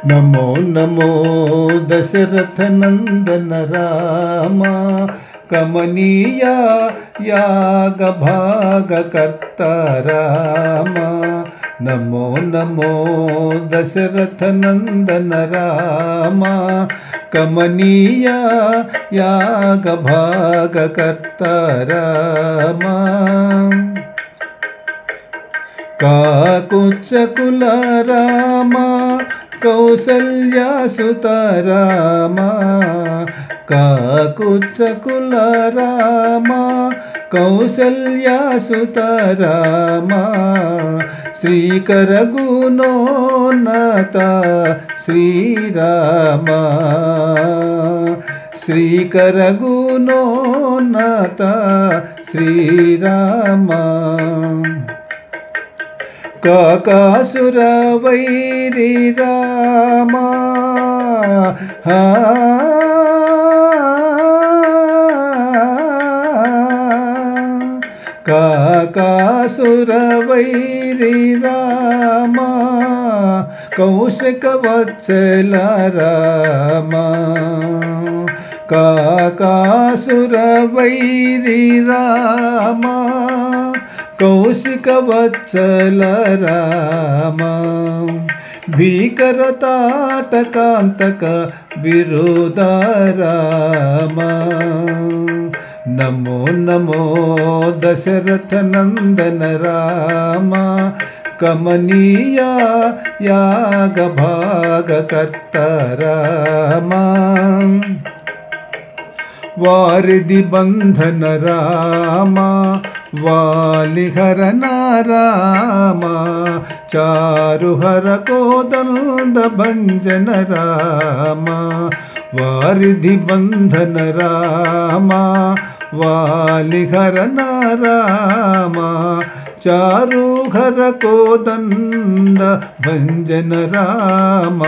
नमो नमो दशरथ नंदन राम कमनीय याग भाग कर्ता राम। नमो नमो दशरथ नंदन राम कमनीय याग भाग कर्ता राम। काकुत्सकुल राम कौसल्या सुत राम। काकुत्सकुल राम कौसल्या सुत राम। श्रीकर गुणोन्नत श्रीराम। श्रीकर गुणोन्नत श्रीराम। काकासुर वैरी राम काकासुर वैरी राम कौशिकवत्सल राम। काकासुर वैरी राम कौशिकवत्सल राम। भीकरताटकान्तक विरोध राम। नमो नमो दशरथ नंदन राम कमनीय याग भाग कर्ता राम। वारिधि बंधन राम वालिहरन राम। चारुहर कोदंड भंजन राम। वारिधि बंधन राम वालिहरन राम। चारुहर कोदंड भंजन राम।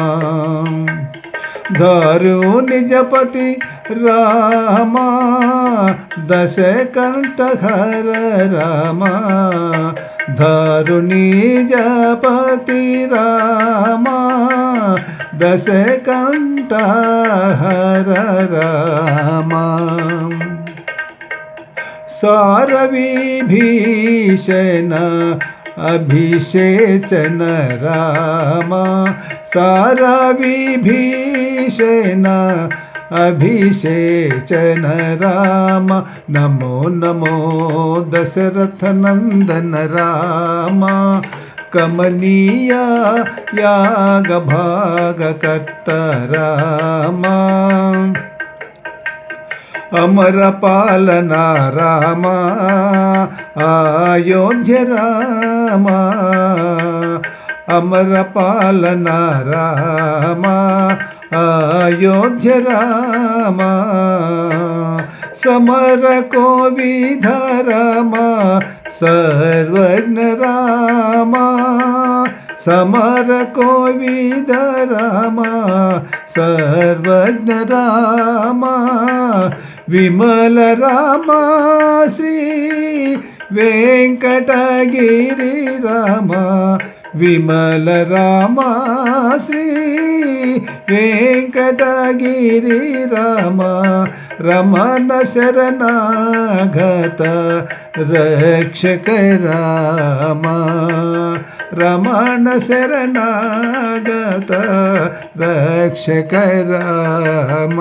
धारु निजपति राम दशकंठहर राम। धारु निजपति राम दशकंठहर राम। सारविभीषण अभिषेचन राम। सारविभीषण अभिषेचन राम। नमो नमो दशरथ नंदन राम कमनीय याग भाग कर्ता राम। अमर पालना राम अयोध्या राम। अमर पालना राम अयोध्या राम। समर कोविद राम सर्वज्ञ राम। समर कोविद राम सर्वज्ञ राम। विमल राम श्री वेंकटगिरि राम। विमल राम श्री वेंकटगिरि राम। रमण शरणागत रक्षक राम। रमण शरणागत रक्षक राम।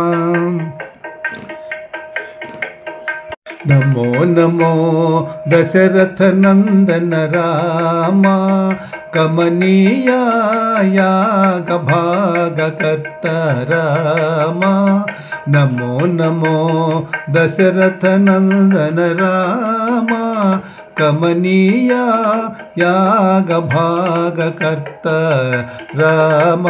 नमो नमो दशरथ नंदन राम कमनीय याग भाग कर्ता राम। नमो नमो दशरथ नंदन राम कमनीय याग भाग कर्ता राम।